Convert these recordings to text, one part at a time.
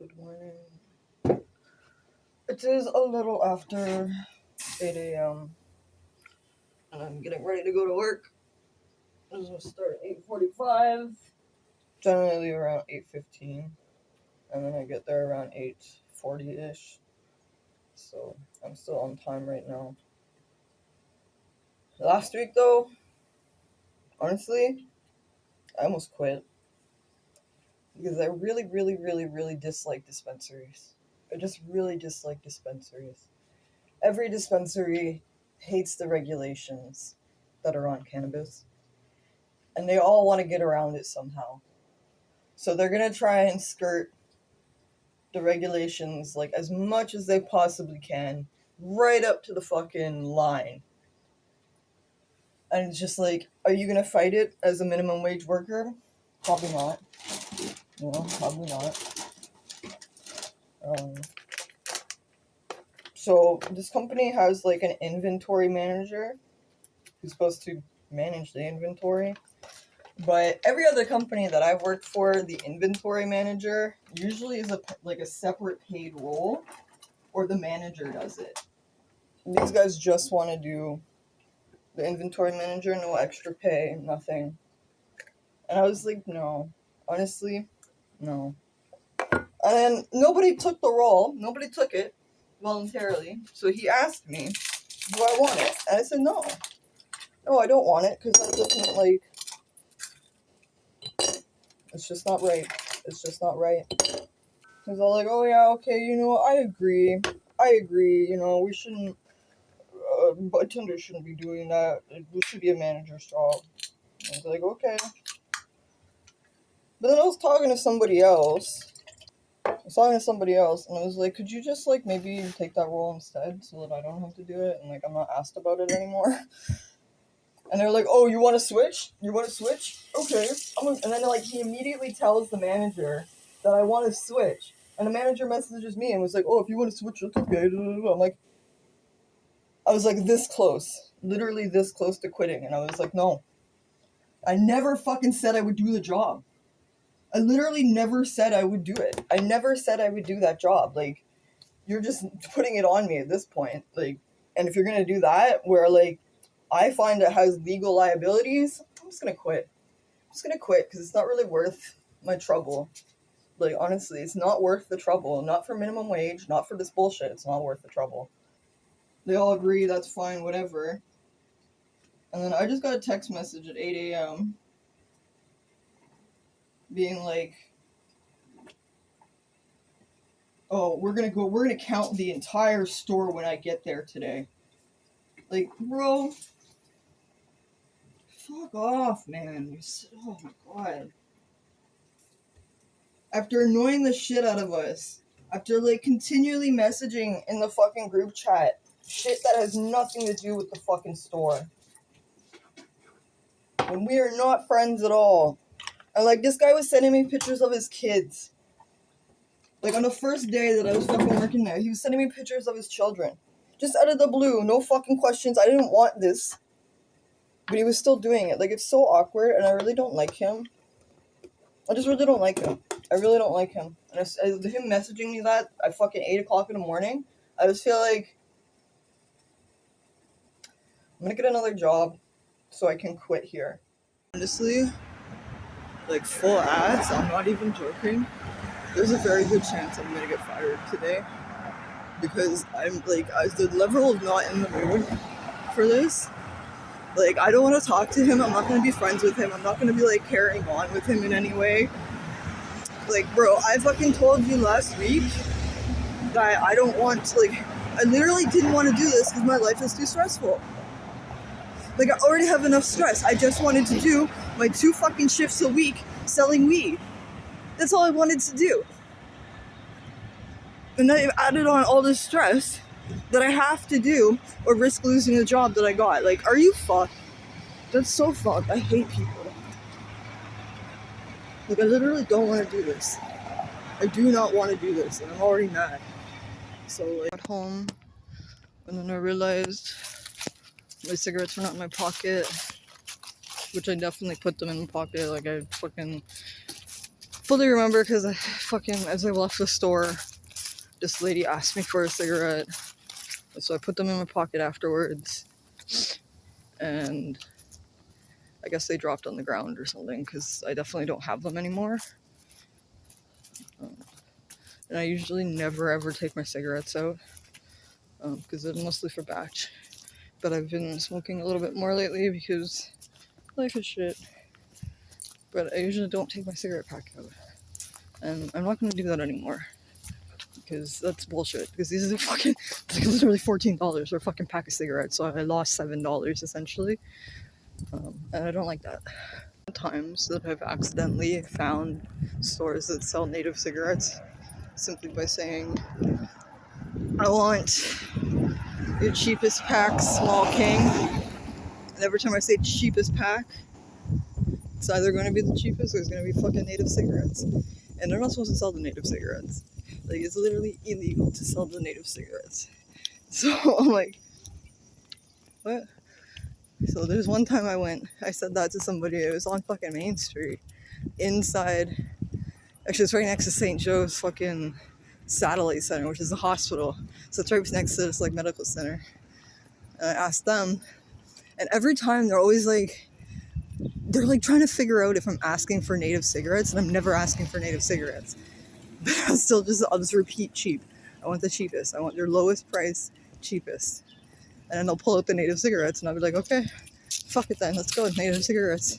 Good morning. It is a little after 8 a.m. and I'm getting ready to go to work. I'm going to start at 8:45, generally around 8:15, and then I get there around 8:40-ish. So I'm still on time right now. Last week though, honestly, I almost quit because I really dislike dispensaries. I just really dislike dispensaries. Every dispensary hates the regulations that are on cannabis, and they all want to get around it somehow. So they're going to try and skirt the regulations like as much as they possibly can, right up to the fucking line. And it's just like, are you going to fight it as a minimum wage worker? Probably not. Probably not. So this company has like an inventory manager who's supposed to manage the inventory. But every other company that I've worked for, the inventory manager usually is a separate paid role, or the manager does it. These guys just want to do the inventory manager, no extra pay, nothing. And I was like, no, honestly, no. And then nobody took the role, nobody took it voluntarily. So he asked me, do I want it? And I said, no, I don't want it, because that doesn't, like, it's just not right. It's just not right. He's all like, oh yeah, okay, I agree, we shouldn't, bartenders shouldn't be doing that, it should be a manager's job. I was like, okay. But then I was talking to somebody else, and I was like, could you just, like, maybe take that role instead, so that I don't have to do it, and, like, I'm not asked about it anymore? And they're like, oh, you want to switch? Okay. And then, like, he immediately tells the manager that I want to switch. And the manager messages me and was like, oh, if you want to switch, that's okay. I'm like, I was like this close. Literally this close to quitting. And I was like, no. I never fucking said I would do the job. I literally never said I would do it. I never said I would do that job. Like, you're just putting it on me at this point. Like, and if you're going to do that, where, like, I find it has legal liabilities, I'm just going to quit. Because it's not really worth my trouble. Like, honestly, it's not worth the trouble. Not for minimum wage, not for this bullshit. It's not worth the trouble. They all agree, that's fine, whatever. And then I just got a text message at 8 a.m. being like, oh, we're gonna count the entire store when I get there today. Like, bro, fuck off, man. Oh my god. After annoying the shit out of us, after, like, continually messaging in the fucking group chat shit that has nothing to do with the fucking store, when we are not friends at all. And, like, this guy was sending me pictures of his kids. Like, on the first day that I was fucking working there, he was sending me pictures of his children. Just out of the blue, no fucking questions. I didn't want this. But he was still doing it. Like, it's so awkward, and I really don't like him. I just really don't like him. I really don't like him. And him messaging me that at fucking 8 o'clock in the morning, I just feel like I'm gonna get another job so I can quit here. Honestly, like, full ass, I'm not even joking. There's a very good chance I'm gonna get fired today. Because I'm, like, the level of not in the mood for this. Like, I don't want to talk to him. I'm not going to be friends with him. I'm not going to be, like, carrying on with him in any way. Like, bro, I fucking told you last week that I don't want to, like, I literally didn't want to do this because my life is too stressful. Like, I already have enough stress. I just wanted to do my 2 fucking shifts a week selling weed. That's all I wanted to do. And then I've added on all this stress that I have to do or risk losing the job that I got. Like, are you fucked? That's so fucked. I hate people. Like, I literally don't want to do this. I do not want to do this, and I'm already mad. So, like, at home, and then I realized my cigarettes were not in my pocket, which I definitely put them in my pocket. Like, I fucking fully remember because as I left the store, this lady asked me for a cigarette. So I put them in my pocket afterwards. And I guess they dropped on the ground or something because I definitely don't have them anymore. And I usually never ever take my cigarettes out because they're mostly for batch. But I've been smoking a little bit more lately because life is shit. But I usually don't take my cigarette pack out. And I'm not going to do that anymore because that's bullshit. Because these are fucking, it's like literally $14 for a fucking pack of cigarettes. So I lost $7 essentially. And I don't like that. Times that I've accidentally found stores that sell native cigarettes simply by saying, I want your cheapest pack, small king. And every time I say cheapest pack, it's either going to be the cheapest or it's going to be fucking native cigarettes. And they're not supposed to sell the native cigarettes. Like, it's literally illegal to sell the native cigarettes. So I'm like, what? So there's one time I said that to somebody. It was on fucking Main Street. Inside, actually it's right next to St. Joe's fucking satellite center, which is a hospital. So it's right next to this like medical center. And I asked them, and every time they're always like, they're like trying to figure out if I'm asking for native cigarettes, and I'm never asking for native cigarettes. But I'll just repeat cheap. I want the cheapest. I want your lowest price, cheapest. And then they'll pull out the native cigarettes, and I'll be like, okay, fuck it then, let's go with native cigarettes.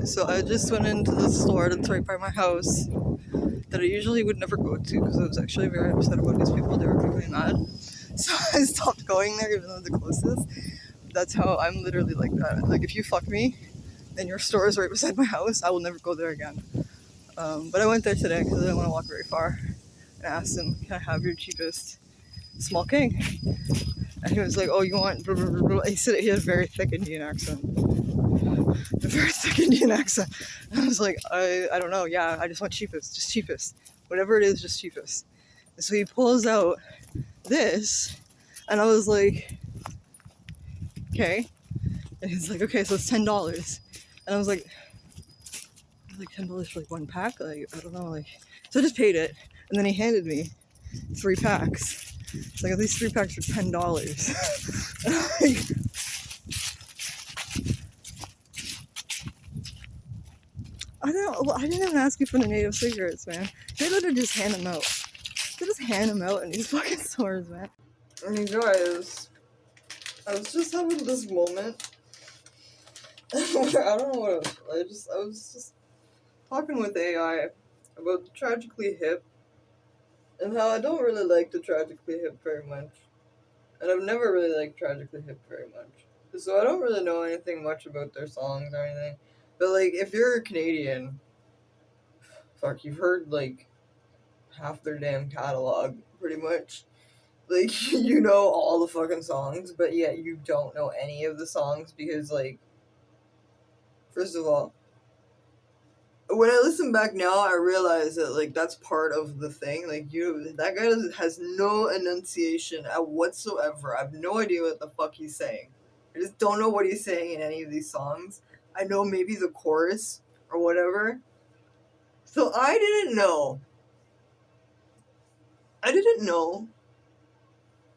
So I just went into the store that's right by my house that I usually would never go to because I was actually very upset about these people. They were making me mad. So I stopped going there even though they're the closest. That's how I'm literally like that. Like, if you fuck me and your store is right beside my house, I will never go there again. But I went there today because I didn't want to walk very far. And I asked him, can I have your cheapest small king? And he was like, oh, you want blah, blah, blah, blah. He said he had a very thick Indian accent. A very thick Indian accent. And I was like, I don't know. Yeah, I just want cheapest. Just cheapest. Whatever it is, just cheapest. And so he pulls out this. And I was like, okay. And he's like, okay, so it's $10. And I was like $10 for like one pack? Like, I don't know. Like, so I just paid it. And then he handed me 3 packs. It's like, at least 3 packs for $10. Like, I didn't even ask you for the native cigarettes, man. They better just hand them out. They just hand them out in these fucking stores, man. I mean, guys, I was just having this moment where I don't know what I was just talking with AI about the Tragically Hip and how I don't really like the Tragically Hip very much. And I've never really liked Tragically Hip very much. So I don't really know anything much about their songs or anything. But, like, if you're a Canadian, fuck, you've heard, like, half their damn catalog, pretty much. Like, you know all the fucking songs, but yet you don't know any of the songs because, like, first of all, when I listen back now, I realize that, like, that's part of the thing. Like, that guy has no enunciation whatsoever. I have no idea what the fuck he's saying. I just don't know what he's saying in any of these songs. I know maybe the chorus or whatever. So I didn't know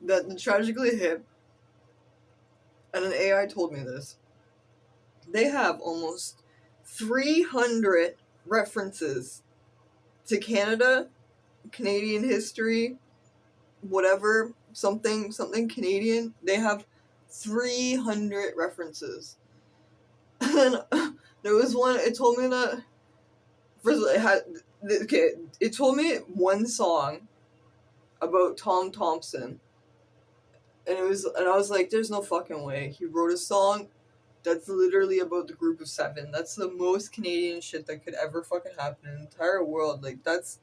that the Tragically Hip, and an AI told me this, they have almost 300 references to Canada, Canadian history, whatever, something Canadian. They have 300 references. And there was one, it told me that, first it told me one song about Tom Thompson. And I was like, there's no fucking way. He wrote a song that's literally about the group of 7. That's the most Canadian shit that could ever fucking happen in the entire world. Like, that's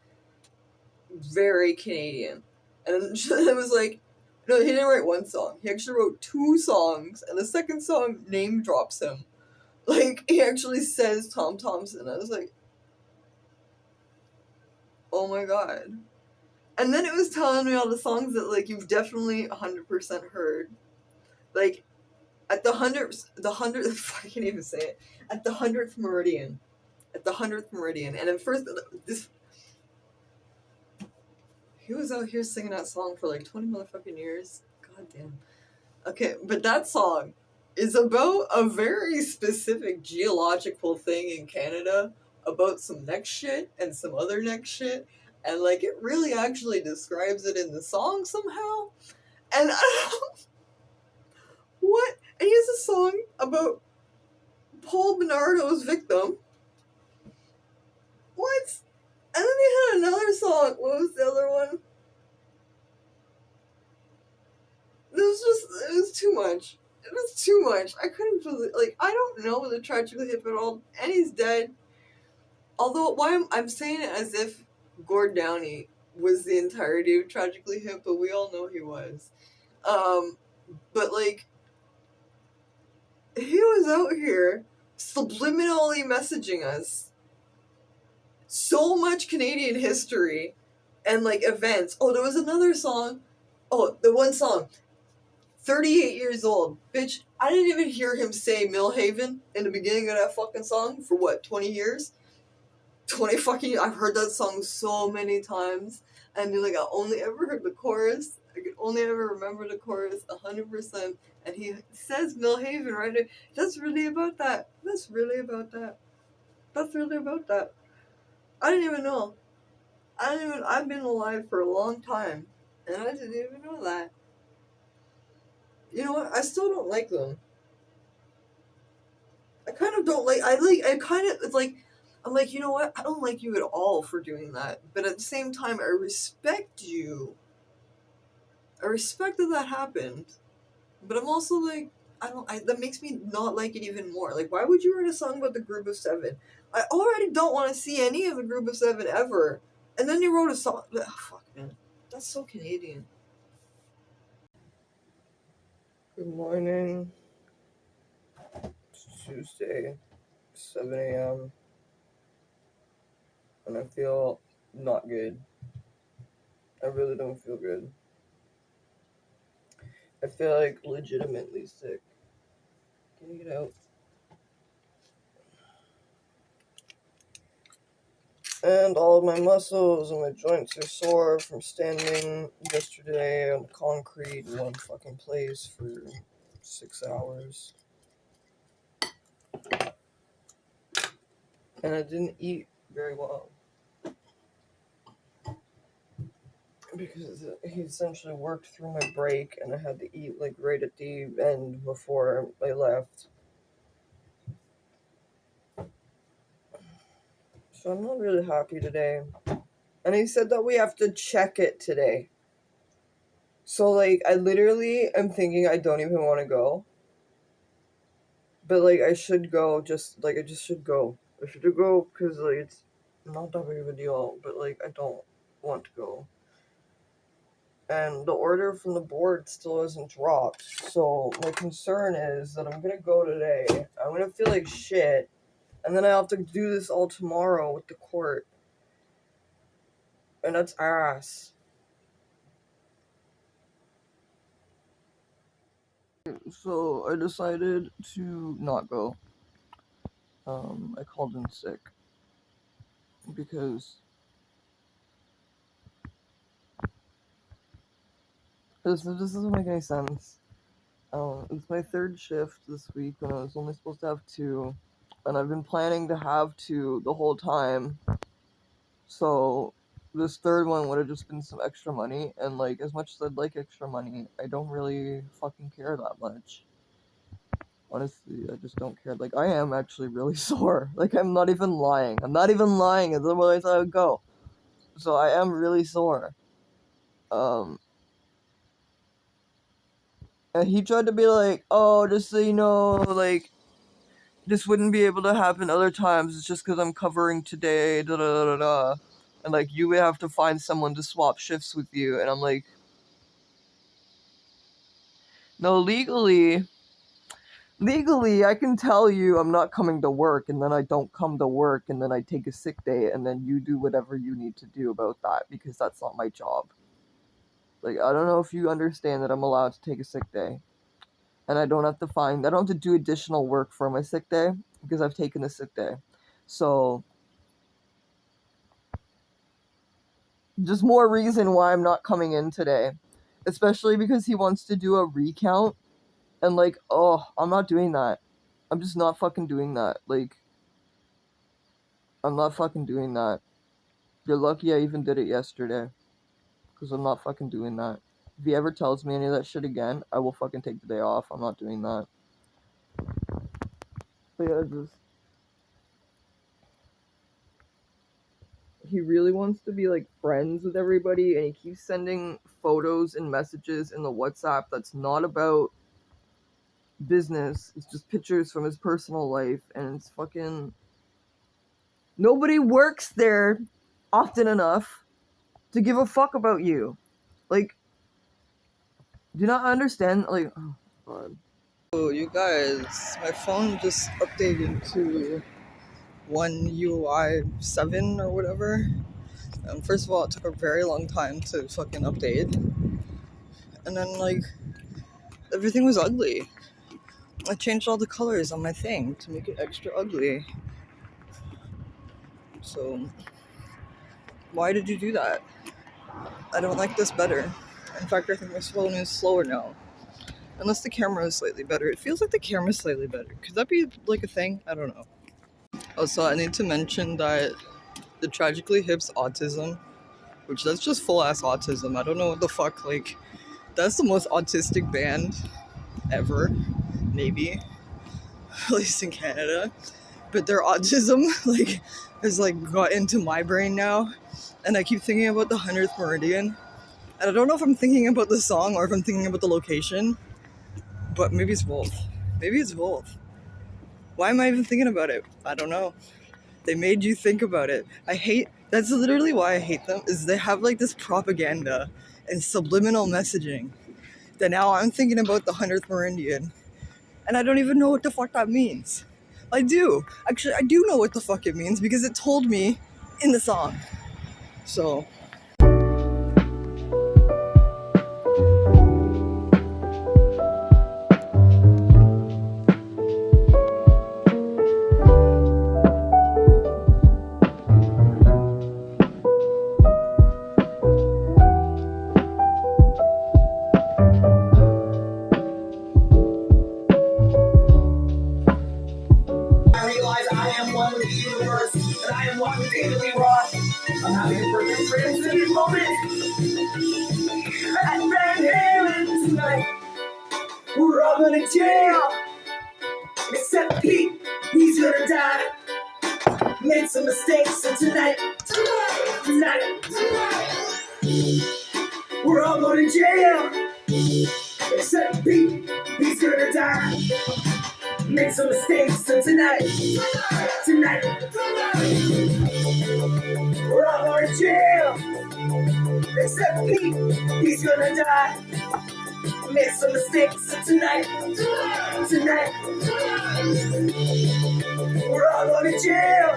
very Canadian. And it was like, no, he didn't write one song. He actually wrote 2 songs, and the second song name drops him. Like, he actually says Tom Thompson. I was like, oh my god. And then it was telling me all the songs that, like, you've definitely 100% heard. Like, At the 100th, I can't even say it. At the 100th meridian. At the 100th meridian. And at first, he was out here singing that song for like 20 motherfucking years. God damn. Okay, but that song is about a very specific geological thing in Canada, about some neck shit and some other neck shit. And like, it really actually describes it in the song somehow. And I don't know what. And he has a song about Paul Bernardo's victim. What? And then he had another song. What was the other one? It was too much. It was too much. I couldn't believe, like, I don't know the Tragically Hip at all, and he's dead. Although, why I'm saying it as if Gord Downey was the entirety of Tragically Hip, but we all know he was. But, like, he was out here subliminally messaging us so much Canadian history and, like, events. Oh, there was another song. Oh, the one song. 38 years old. Bitch, I didn't even hear him say Millhaven in the beginning of that fucking song for what, 20 years? 20 fucking, I've heard that song so many times. And like, I only ever heard the chorus. I could only ever remember the chorus 100%. And he says Millhaven right there. That's really about that. That's really about that. That's really about that. I didn't even know. I've been alive for a long time. And I didn't even know that. You know what? I still don't like them. I kind of don't like, it's like, I'm like, you know what? I don't like you at all for doing that. But at the same time, I respect you. I respect that happened. But I'm also like, that makes me not like it even more. Like, why would you write a song about the Group of Seven? I already don't want to see any of the Group of Seven ever. And then you wrote a song. Ugh, fuck, man. That's so Canadian. Good morning. It's Tuesday, 7 a.m. And I feel not good. I really don't feel good. I feel like legitimately sick. Can you get out? And all of my muscles and my joints are sore from standing yesterday on concrete in one fucking place for 6 hours. And I didn't eat very well. Because he essentially worked through my break and I had to eat like right at the end before I left. So I'm not really happy today. And he said that we have to check it today. So like I literally am thinking I don't even want to go. But like I should go, I just should go. I should go because like it's not that big of a deal, but like I don't want to go. And the order from the board still isn't dropped. So my concern is that I'm gonna go today. I'm gonna feel like shit. And then I have to do this all tomorrow with the court. And that's ass. So I decided to not go. I called in sick. Because this doesn't make any sense. It's my third shift this week when I was only supposed to have two. And I've been planning to have two the whole time. So this third one would have just been some extra money. And like, as much as I'd like extra money, I don't really fucking care that much. Honestly, I just don't care. Like, I am actually really sore. Like, I'm not even lying. Otherwise I would go. So I am really sore. And he tried to be like, oh, just so you know, like, this wouldn't be able to happen other times. It's just because I'm covering today, da da da da. And like, you would have to find someone to swap shifts with you. And I'm like, no, legally, I can tell you I'm not coming to work, and then I don't come to work, and then I take a sick day, and then you do whatever you need to do about that, because that's not my job. Like, I don't know if you understand that I'm allowed to take a sick day. and I don't have to do additional work for my sick day because I've taken a sick day. So just more reason why I'm not coming in today, especially because he wants to do a recount, and like, oh, I'm not doing that. I'm just not fucking doing that. Like, I'm not fucking doing that. You're lucky I even did it yesterday, because I'm not fucking doing that. If he ever tells me any of that shit again, I will fucking take the day off. I'm not doing that. But yeah, just... he really wants to be like friends with everybody, and he keeps sending photos and messages in the WhatsApp that's not about business. It's just pictures from his personal life, and it's fucking... nobody works there often enough to give a fuck about you. Like, do you not understand? Like, oh god. Oh, you guys, my phone just updated to One UI 7 or whatever. First of all, it took a very long time to fucking update. And then, like, everything was ugly. I changed all the colors on my thing to make it extra ugly. So, why did you do that? I don't like this better. In fact, I think my phone is slower now. Unless the camera is slightly better. It feels like the camera is slightly better. Could that be, like, a thing? I don't know. Also, I need to mention that the Tragically Hip's autism, which that's just full-ass autism. I don't know what the fuck, like, that's the most autistic band ever, maybe, at least in Canada. But their autism, like, has, like, got into my brain now. And I keep thinking about the 100th Meridian. And I don't know if I'm thinking about the song or if I'm thinking about the location. But maybe it's both. Maybe it's both. Why am I even thinking about it? I don't know. They made you think about it. That's literally why I hate them, is they have like this propaganda and subliminal messaging that now I'm thinking about the 100th Meridian and I don't even know what the fuck that means. I do. Actually, I do know what the fuck it means because it told me in the song. So... I realize I am one with the universe, and I am one with Daily Ross. I'm having a perfect transcendent moment. At Van Halen tonight, we're all gonna jail. Except Pete, he's gonna die. Made some mistakes, and tonight, we're all going to jail. Except Pete, he's gonna die. Made some mistakes, and tonight, we're all going to jail. Except Pete, he's gonna die. Made some mistakes, and tonight, we're all going to jail.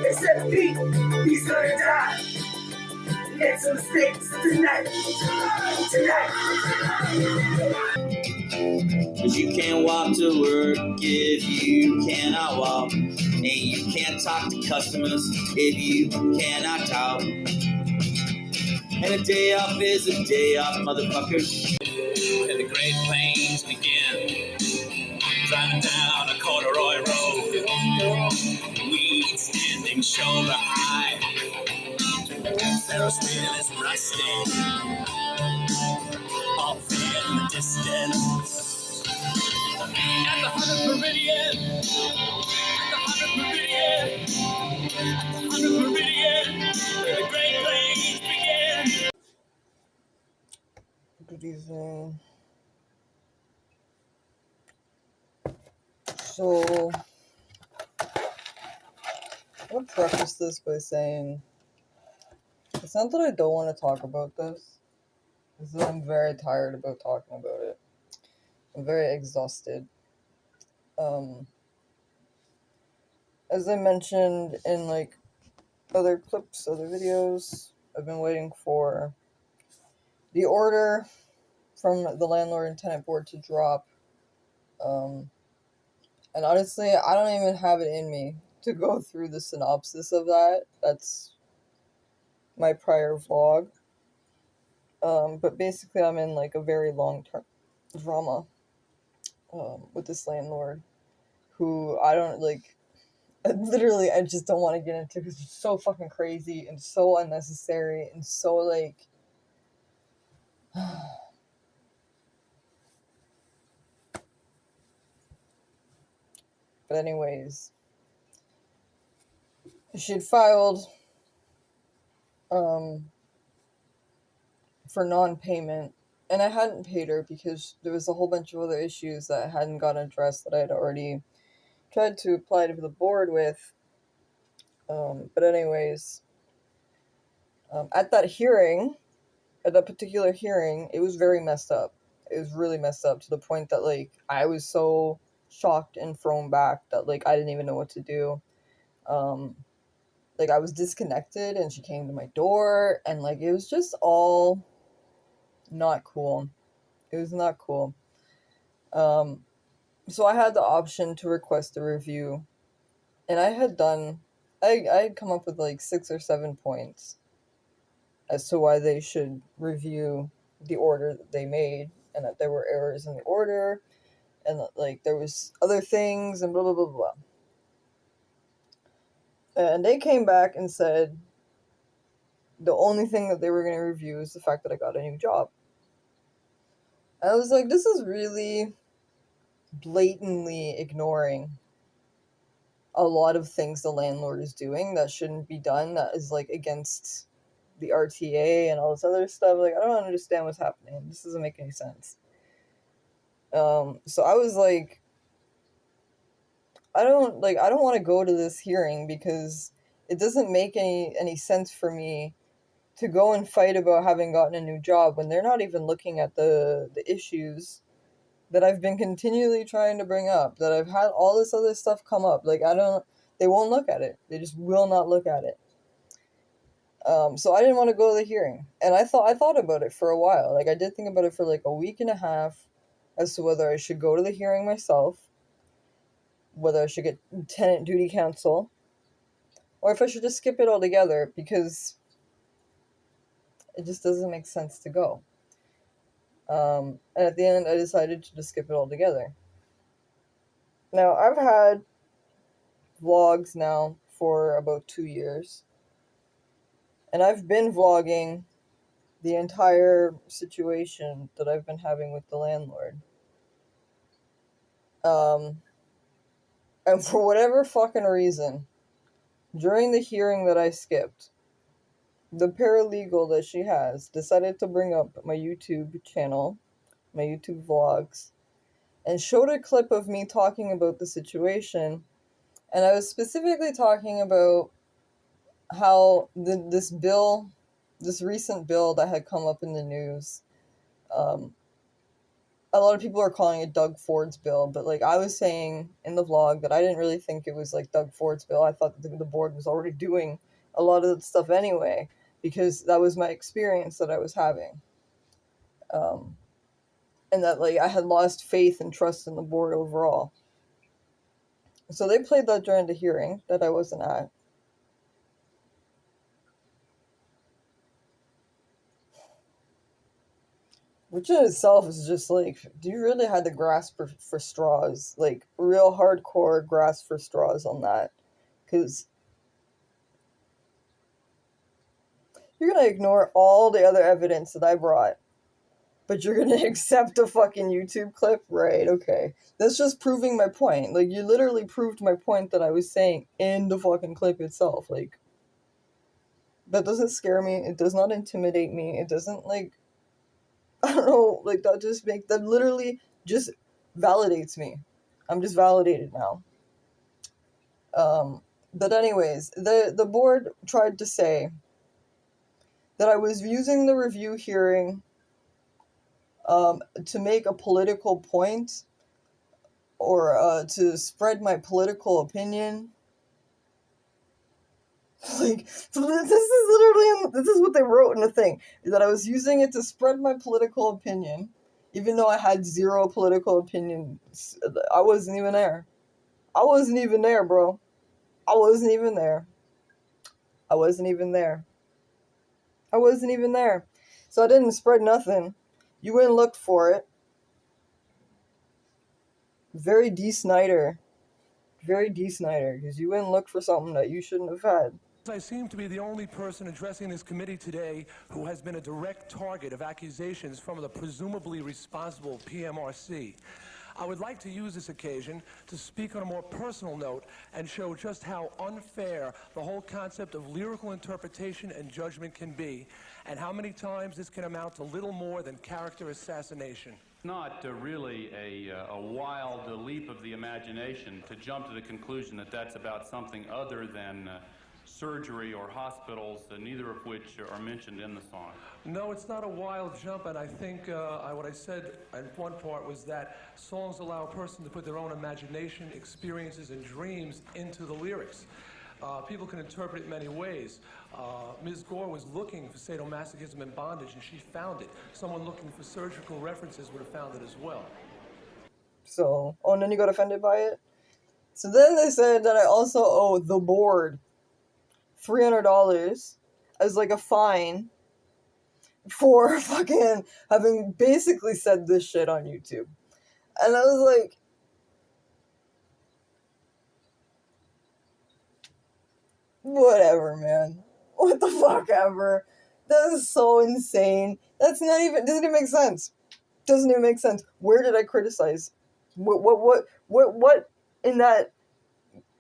Except Pete, he's gonna die. Made some mistakes, tonight. Cause you can't walk to work if you cannot walk. And you can't talk to customers if you cannot talk. And a day off is a day off, motherfucker. And the Great Plains begin. Driving down a corduroy road. Weed standing shoulder high. Ferris wheel is rusting. Off in the distance. At the 100th Meridian. At the 100th Meridian. At the 100th Meridian. Where the Great Plains begin. Good evening. So, I'm going to preface this by saying, it's not that I don't want to talk about this, it's that I'm very tired about talking about it. I'm very exhausted. As I mentioned in, like, other clips, other videos, I've been waiting for the order from the landlord and tenant board to drop. And honestly, I don't even have it in me to go through the synopsis of that. That's my prior vlog. But basically, I'm in like a very long term drama with this landlord who I don't like. Literally, I just don't want to get into because it's so fucking crazy and so unnecessary and so like. But anyways, she'd filed um, for non-payment, and I hadn't paid her because there was a whole bunch of other issues that hadn't gotten addressed that I had already tried to apply to the board with. But anyways, at that hearing, at that particular hearing, it was very messed up. It was really messed up to the point that like I was so shocked and thrown back that like I didn't even know what to do. Like I was disconnected and she came to my door and like it was just all not cool. It was not cool. So I had the option to request a review and I had come up with like 6 or 7 points as to why they should review the order that they made and that there were errors in the order and that like there was other things and blah blah blah blah. And they came back and said the only thing that they were going to review is the fact that I got a new job. And I was like, this is really blatantly ignoring a lot of things the landlord is doing that shouldn't be done, that is like against the RTA and all this other stuff. Like, I don't understand what's happening. This doesn't make any sense. So I was like, I don't want to go to this hearing because it doesn't make any sense for me to go and fight about having gotten a new job when they're not even looking at the issues that I've been continually trying to bring up, that I've had all this other stuff come up. Like, they won't look at it. They just will not look at it. So I didn't want to go to the hearing. And I thought about it for a while. Like, I did think about it for like a week and a half as to whether I should go to the hearing myself, whether I should get tenant duty counsel, or if I should just skip it altogether because it just doesn't make sense to go. And at the end, I decided to just skip it altogether. Now, I've had vlogs now for about 2 years. And I've been vlogging the entire situation that I've been having with the landlord. And for whatever fucking reason, during the hearing that I skipped, the paralegal that she has decided to bring up my YouTube channel, my YouTube vlogs, and showed a clip of me talking about the situation. And I was specifically talking about how this recent bill that had come up in the news, a lot of people are calling it Doug Ford's bill, but like I was saying in the vlog that I didn't really think it was like Doug Ford's bill. I thought that the board was already doing a lot of that stuff anyway, because that was my experience that I was having. And that like I had lost faith and trust in the board overall. So they played that during the hearing that I wasn't at. Which in itself is just like, do you really have to grasp for straws? Like, real hardcore grasp for straws on that. Because you're going to ignore all the other evidence that I brought. But you're going to accept a fucking YouTube clip? Right, okay. That's just proving my point. Like, you literally proved my point that I was saying in the fucking clip itself. Like, that doesn't scare me. It does not intimidate me. It doesn't, like, I don't know, like, that literally just validates me. I'm just validated now. But anyways, the board tried to say that I was using the review hearing to make a political point or to spread my political opinion. Like, this is what they wrote in the thing, that I was using it to spread my political opinion, Even though I had zero political opinions, I wasn't even there. I wasn't even there, bro. I wasn't even there. I wasn't even there. I wasn't even there. So I didn't spread nothing. You went and looked for it. Very D. Snyder. Very D. Snyder, because you went and looked for something that you shouldn't have had. I seem to be the only person addressing this committee today who has been a direct target of accusations from the presumably responsible PMRC. I would like to use this occasion to speak on a more personal note and show just how unfair the whole concept of lyrical interpretation and judgment can be, and how many times this can amount to little more than character assassination. Not really a wild leap of the imagination to jump to the conclusion that that's about something other than surgery or hospitals, neither of which are mentioned in the song. No, it's not a wild jump, and I think what I said in one part was that songs allow a person to put their own imagination, experiences, and dreams into the lyrics. People can interpret it many ways. Ms. Gore was looking for sadomasochism and bondage, and she found it. Someone looking for surgical references would have found it as well. So, oh, and then you got offended by it? So then they said that I also owe the board $300 as like a fine for fucking having basically said this shit on YouTube. And I was like, whatever, man. What the fuck ever. That is so insane. That's not even, doesn't even make sense. Doesn't even make sense. Where did I criticize? What in that,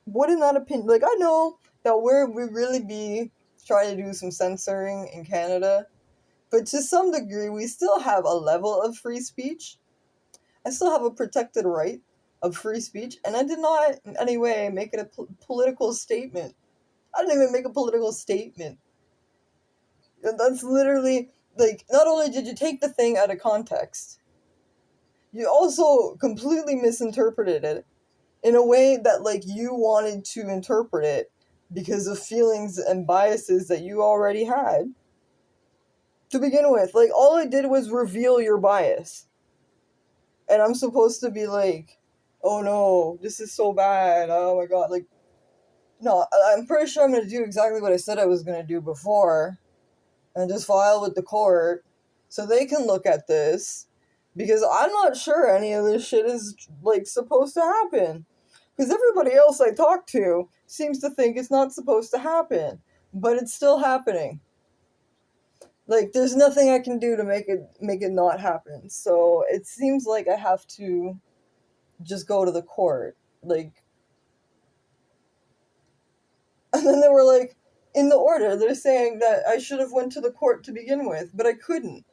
what in that opinion? Like, I know that we really be trying to do some censoring in Canada, but to some degree, we still have a level of free speech. I still have a protected right of free speech, and I did not in any way make it a political statement. I didn't even make a political statement. That's literally, like, not only did you take the thing out of context, you also completely misinterpreted it in a way that, like, you wanted to interpret it because of feelings and biases that you already had to begin with. Like, all I did was reveal your bias. And I'm supposed to be like, oh no, this is so bad, oh my god. Like, no, I'm pretty sure I'm going to do exactly what I said I was going to do before and just file with the court so they can look at this, because I'm not sure any of this shit is, like, supposed to happen. Because everybody else I talk to seems to think it's not supposed to happen, but it's still happening. Like, there's nothing I can do to make it not happen. So it seems like I have to just go to the court. Like, and then they were like, in the order, they're saying that I should have went to the court to begin with, but I couldn't.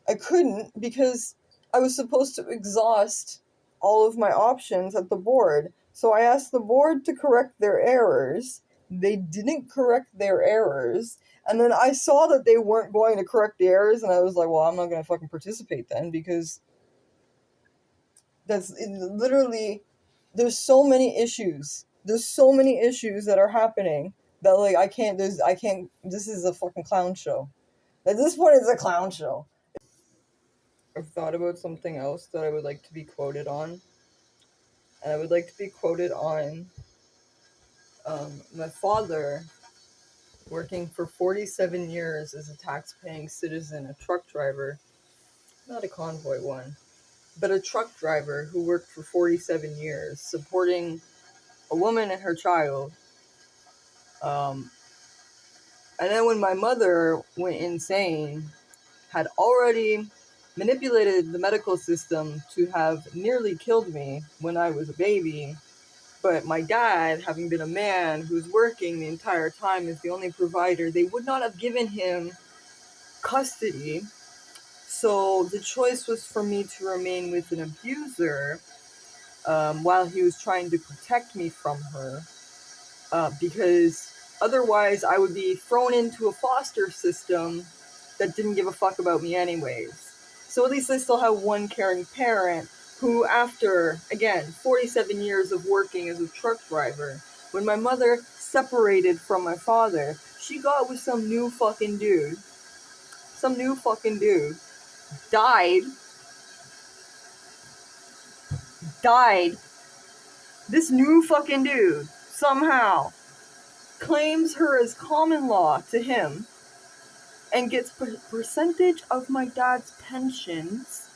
I couldn't because I was supposed to exhaust all of my options at the board. So I asked the board to correct their errors. They didn't correct their errors. And then I saw that they weren't going to correct the errors, and I was like, well, I'm not going to fucking participate then, because that's literally, there's so many issues. There's so many issues that are happening that, like, I can't, this is a fucking clown show. At this point, it's a clown show. I've thought about something else that I would like to be quoted on. And I would like to be quoted on my father working for 47 years as a tax-paying citizen, a truck driver, not a convoy one, but a truck driver who worked for 47 years, supporting a woman and her child. And then when my mother went insane, had already manipulated the medical system to have nearly killed me when I was a baby. But my dad, having been a man who's working the entire time as the only provider, they would not have given him custody. So the choice was for me to remain with an abuser while he was trying to protect me from her. Because otherwise I would be thrown into a foster system that didn't give a fuck about me anyways. So at least I still have one caring parent who, after, again, 47 years of working as a truck driver, when my mother separated from my father, she got with some new fucking dude, died, died, this new fucking dude somehow claims her as common law to him and gets percentage of my dad's pensions,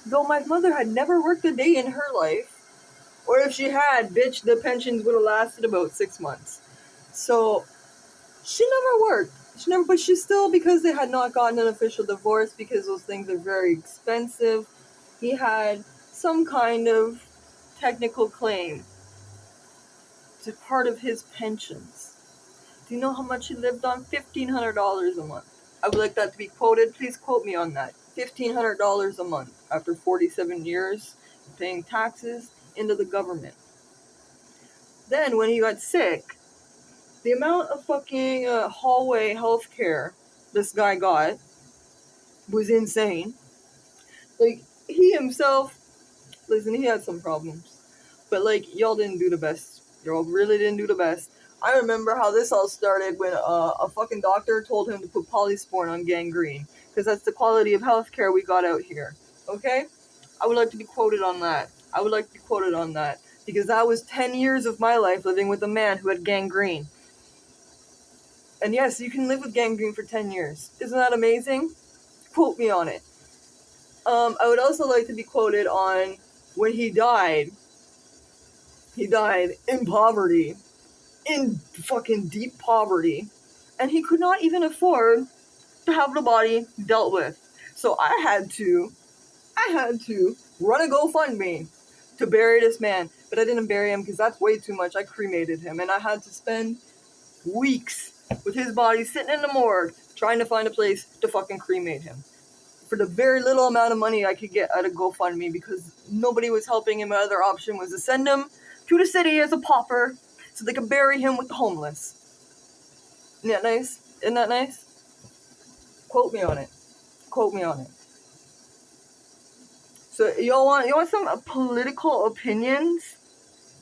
though my mother had never worked a day in her life. Or if she had, bitch, the pensions would have lasted about 6 months. So, she never worked. But she still, because they had not gotten an official divorce, because those things are very expensive, he had some kind of technical claim to part of his pensions. Do you know how much he lived on? $1,500 a month. I would like that to be quoted. Please quote me on that. $1,500 a month after 47 years of paying taxes into the government. Then, when he got sick, the amount of fucking hallway healthcare this guy got was insane. Like, he himself, listen, he had some problems. But, like, y'all didn't do the best. Y'all really didn't do the best. I remember how this all started when a fucking doctor told him to put polysporin on gangrene. Because that's the quality of healthcare we got out here. Okay? I would like to be quoted on that. Because that was 10 years of my life living with a man who had gangrene. And yes, you can live with gangrene for 10 years. Isn't that amazing? Quote me on it. I would also like to be quoted on when he died. He died in poverty. In fucking deep poverty. And he could not even afford to have the body dealt with. So I had to run a GoFundMe to bury this man. But I didn't bury him because that's way too much. I cremated him. And I had to spend weeks with his body sitting in the morgue trying to find a place to fucking cremate him. For the very little amount of money I could get out of GoFundMe because nobody was helping him. My other option was to send him to the city as a pauper so they could bury him with the homeless. Isn't that nice? Isn't that nice? Quote me on it. So y'all want some political opinions?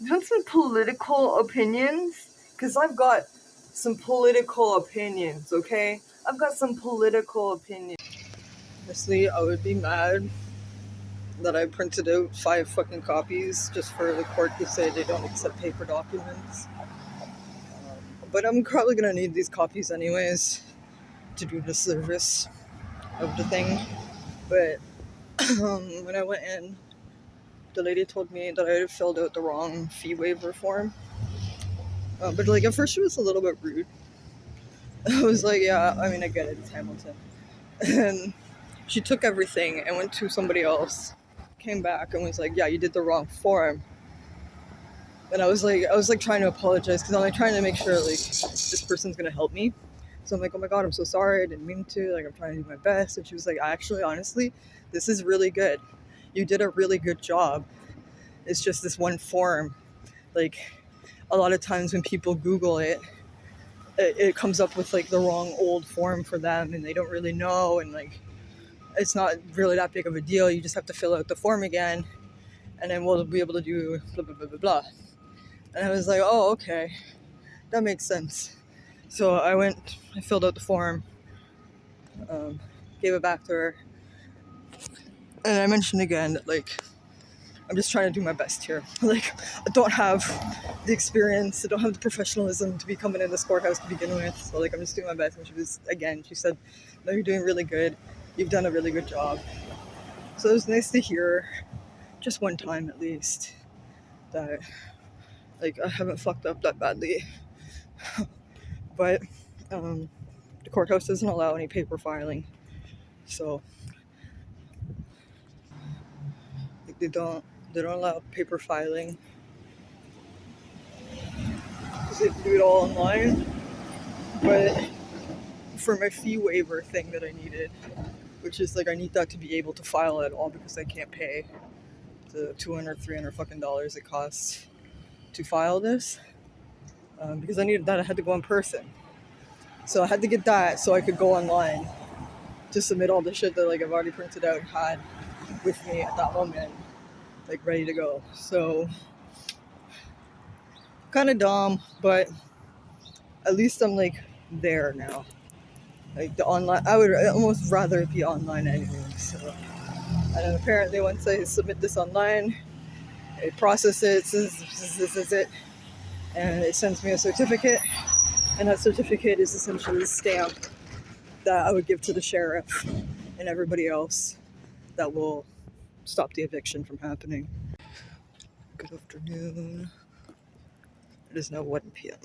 You want some political opinions? Because I've got some political opinions, okay? I've got some political opinions. Honestly, I would be mad that I printed out 5 fucking copies just for the court to say they don't accept paper documents. But I'm probably gonna need these copies anyways to do the service of the thing. But when I went in, the lady told me that I had filled out the wrong fee waiver form. But like at first she was a little bit rude. I was like, yeah, I mean I get it, it's Hamilton. And she took everything and went to somebody else, came back and was like, yeah, you did the wrong form. And I was like trying to apologize because I'm like trying to make sure like this person's gonna help me. So I'm like, oh my god, I'm so sorry, I didn't mean to, like I'm trying to do my best. And she was like, actually, honestly, this is really good. You did a really good job. It's just this one form. Like a lot of times when people Google it, it comes up with like the wrong old form for them and they don't really know, and like it's not really that big of a deal. You just have to fill out the form again and then we'll be able to do blah blah blah blah blah. And I was like, oh, okay, that makes sense. So I filled out the form, gave it back to her, and I mentioned again that like I'm just trying to do my best here. Like I don't have the experience, I don't have the professionalism to be coming in this courthouse to begin with. So like I'm just doing my best. And she said, no, you're doing really good. You've done a really good job. So it was nice to hear, just one time at least, that like I haven't fucked up that badly. But the courthouse doesn't allow any paper filing, so like, they don't allow paper filing because they do it all online. But for my fee waiver thing that I needed, which is like I need that to be able to file at all because I can't pay the $200-300 fucking dollars it costs to file this, because I needed that. I had to go in person, so I had to get that so I could go online to submit all the shit that like I've already printed out and had with me at that moment, like ready to go. So kind of dumb, but at least I'm like there now. Like the online, I would almost rather it be online anyway. So, and then apparently once I submit this online, It processes it, and it sends me a certificate, and that certificate is essentially the stamp that I would give to the sheriff and everybody else that will stop the eviction from happening. Good afternoon. It is now 1 p.m.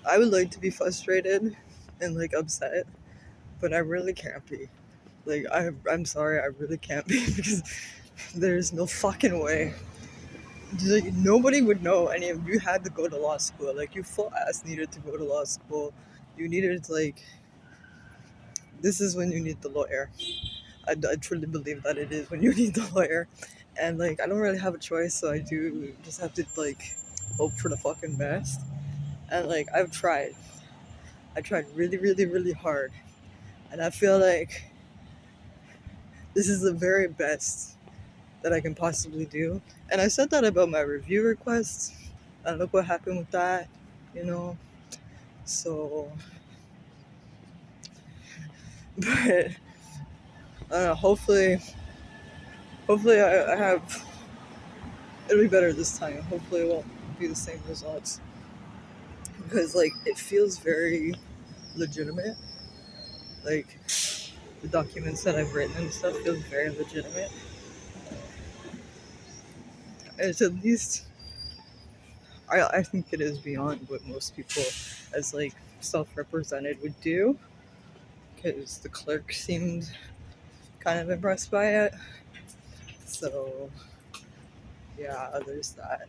I would like to be frustrated and like upset, but I really can't be. Like I'm sorry, I really can't be because there's no fucking way. Like, nobody would know any of you had to go to law school. Like you full ass needed to go to law school. You needed like this is when you need the lawyer. I truly believe that it is when you need the lawyer, and like I don't really have a choice, so I do just have to like hope for the fucking best. And like I tried really, really, really hard, and I feel like this is the very best that I can possibly do. And I said that about my review requests, and look what happened with that, you know. So, but I don't know. Hopefully I have. It'll be better this time. Hopefully it won't be the same results because like it feels very legitimate. Like the documents that I've written and stuff feel very legitimate. It's at least I think it is beyond what most people as like self-represented would do, because the clerk seemed kind of impressed by it. So yeah, there's that.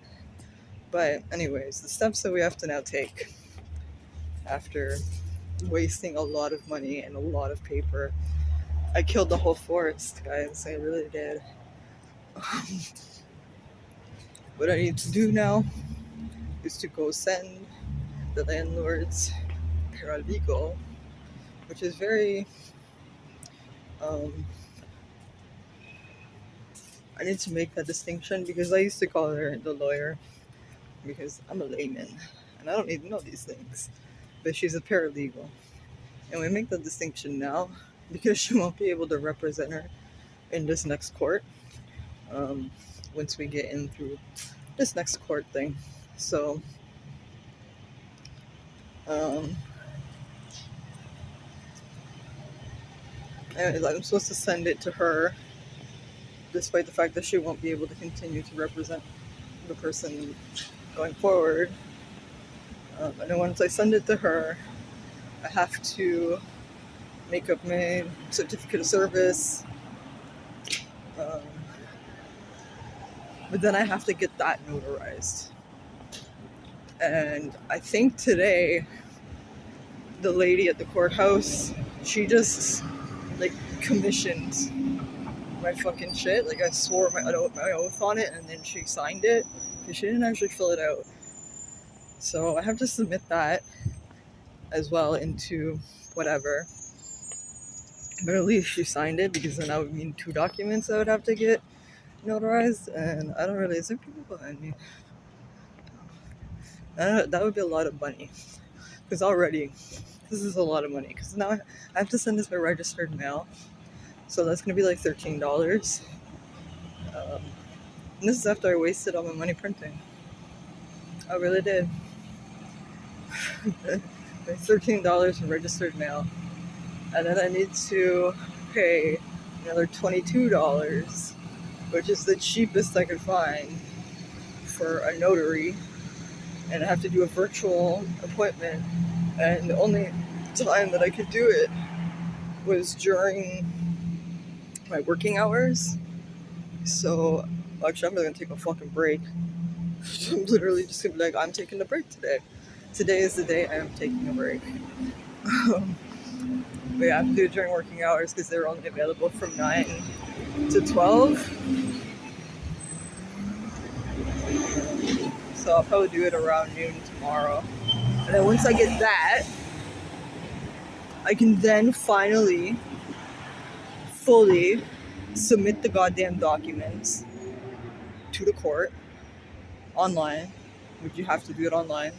But anyways, the steps that we have to now take after wasting a lot of money and a lot of paper. I killed the whole forest, guys. I really did. What I need to do now is to go send the landlord's paralegal, which is very I need to make that distinction because I used to call her the lawyer because I'm a layman and I don't even know these things. But she's a paralegal. And we make the distinction now because she won't be able to represent her in this next court once we get in through this next court thing. So, anyways, I'm supposed to send it to her despite the fact that she won't be able to continue to represent the person going forward. And then once I send it to her, I have to make up my certificate of service. But then I have to get that notarized. And I think today, the lady at the courthouse, she just like commissioned my fucking shit. Like I swore my oath on it and then she signed it. Because she didn't actually fill it out. So I have to submit that as well into whatever. But at least she signed it, because then that would mean 2 documents I would have to get notarized, and I don't really. Is there people behind me? That would be a lot of money, because already this is a lot of money. Because now I have to send this by registered mail, so that's gonna be like $13. And this is after I wasted all my money printing. I really did. $13 in registered mail, and then I need to pay another $22, which is the cheapest I could find for a notary, and I have to do a virtual appointment, and the only time that I could do it was during my working hours. So actually I'm gonna take a fucking break. I'm literally just gonna be like, I'm taking a break today. Today is the day I am taking a break. But yeah, I have to do it during working hours because they're only available from 9 to 12. So I'll probably do it around noon tomorrow. And then once I get that, I can then finally, fully submit the goddamn documents to the court online, which you have to do it online.